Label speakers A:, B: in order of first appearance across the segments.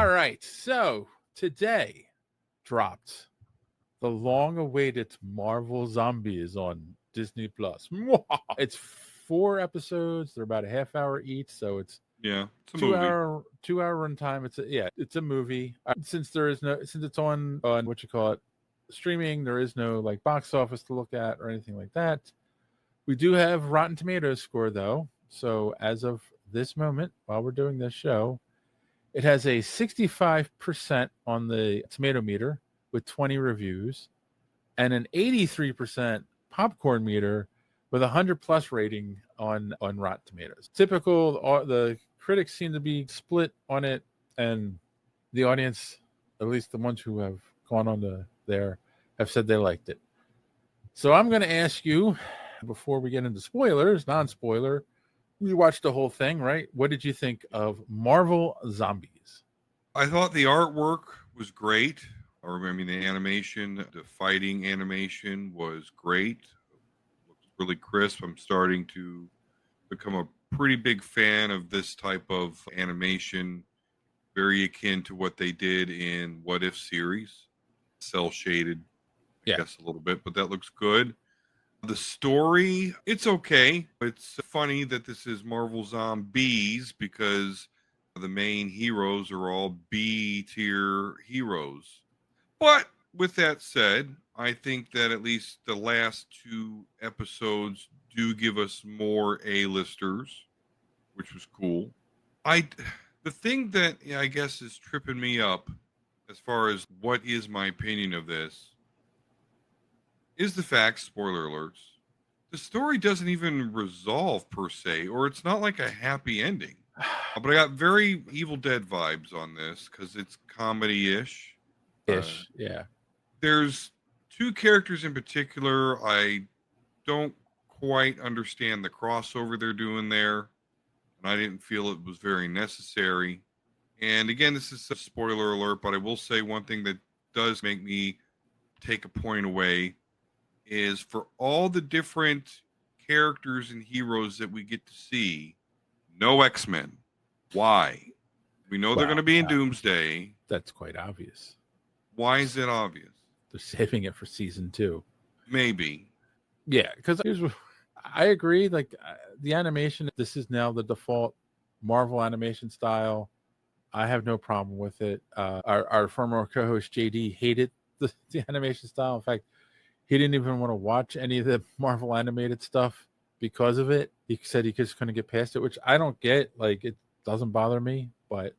A: All right. So today dropped the long-awaited Marvel Zombies on Disney Plus. It's 4 episodes. They're about a half hour each, so it's
B: Yeah, it's a
A: two
B: movie.
A: hour 2 hour runtime. It's a movie. Since it's on what you call it streaming, there is no like box office to look at or anything like that. We do have Rotten Tomatoes score though. So as of this moment, while we're doing this show, it has a 65% on the tomato meter with 20 reviews and an 83% popcorn meter with a 100 plus rating on Rotten Tomatoes. Typical, the critics seem to be split on it, and the audience, at least the ones who have gone on to there, have said they liked it. So I'm going to ask you, before we get into spoilers, non-spoiler, we watched the whole thing, right? What did you think of Marvel Zombies?
B: I thought the artwork was great. I mean, the animation, the fighting animation was great. Looks really crisp. I'm starting to become a pretty big fan of this type of animation, very akin to what they did in What If series, cell shaded, I
A: Yeah.
B: guess, a little bit, but that looks good. The story, it's okay. It's funny that this is Marvel Zombies because the main heroes are all B tier heroes. But with that said, I think that at least the last 2 episodes do give us more A-listers, which was cool. I the thing that I guess is tripping me up as far as what is my opinion of this is the fact, spoiler alerts, the story doesn't even resolve per se, or it's not like a happy ending. But I got very Evil Dead vibes on this because it's comedy-ish.
A: Ish. Yeah.
B: There's 2 characters in particular I don't quite understand the crossover they're doing there, and I didn't feel it was very necessary. And again, this is a spoiler alert, but I will say one thing that does make me take a point away is for all the different characters and heroes that we get to see, no X-Men. Why? We know they're going
A: Well,
B: to be in Doomsday.
A: that's quite obvious.
B: Why is it obvious?
A: They're saving it for season 2.
B: Maybe.
A: Yeah, because I agree. Like the animation, this is now the default Marvel animation style. I have no problem with it. Our former co-host JD hated the animation style. In fact, he didn't even want to watch any of the Marvel animated stuff because of it. He said he just couldn't get past it, which I don't get. Like it doesn't bother me, but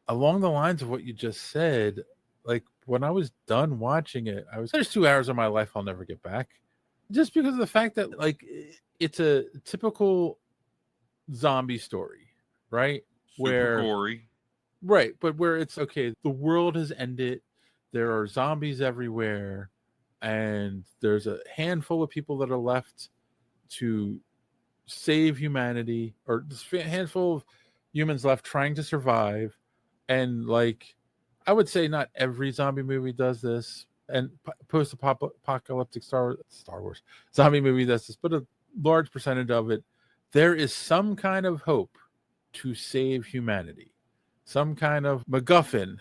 A: along the lines of what you just said, like when I was done watching it, there's 2 hours of my life I'll never get back, just because of the fact that like it's a typical zombie story, right?
B: Super
A: Where
B: gory.
A: Right, but where it's okay, the world has ended, there are zombies everywhere, and there's a handful of people that are left to save humanity, or just a handful of humans left trying to survive. And like, I would say not every zombie movie does this, and post-apocalyptic Star Wars zombie movie does this, but a large percentage of it, there is some kind of hope to save humanity, some kind of MacGuffin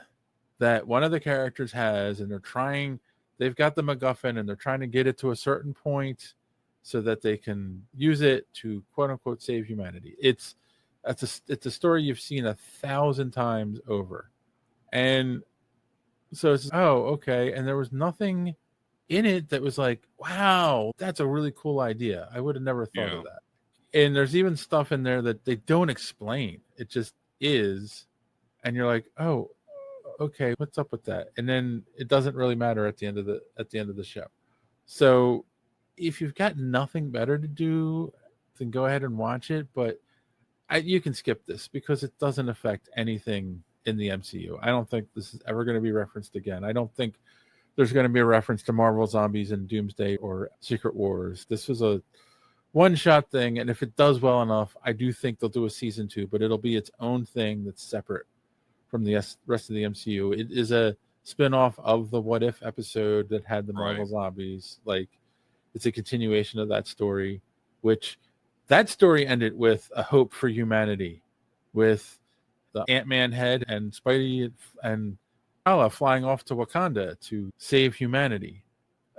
A: that one of the characters has, and they've got the MacGuffin and they're trying to get it to a certain point so that they can use it to quote unquote save humanity. It's a story you've seen 1,000 times over. And so it's, oh, okay. And there was nothing in it that was like, wow, that's a really cool idea. I would have never thought of that. And there's even stuff in there that they don't explain. It just is. And you're like, oh, okay, what's up with that? And then it doesn't really matter at the end of the show. So if you've got nothing better to do, then go ahead and watch it. But you can skip this because it doesn't affect anything in the MCU. I don't think this is ever going to be referenced again. I don't think there's going to be a reference to Marvel Zombies in Doomsday or Secret Wars. This was a one-shot thing, and if it does well enough, I do think they'll do a season 2, but it'll be its own thing that's separate from the rest of the MCU. It is a spin-off of the What If episode that had the Marvel Zombies. Like, it's a continuation of that story, which that story ended with a hope for humanity, with the Ant-Man head and Spidey and T'Challa flying off to Wakanda to save humanity.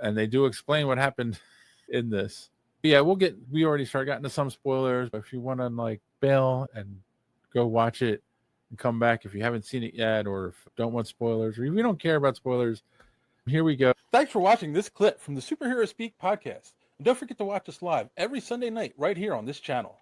A: And they do explain what happened in this. Yeah, we already started getting to some spoilers, but if you want to like bail and go watch it and come back if you haven't seen it yet, or if you don't want spoilers, or if you don't care about spoilers, here we go. Thanks for watching this clip from the Superhero Speak podcast. And don't forget to watch us live every Sunday night right here on this channel.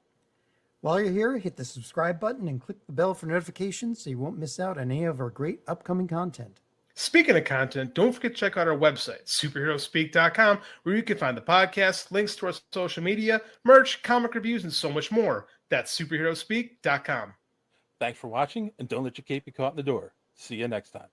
C: While you're here, hit the subscribe button and click the bell for notifications so you won't miss out on any of our great upcoming content.
D: Speaking of content, don't forget to check out our website, superheroespeak.com, where you can find the podcast, links to our social media, merch, comic reviews, and so much more. That's superheroespeak.com.
A: Thanks for watching, and don't let your cape be caught in the door. See you next time.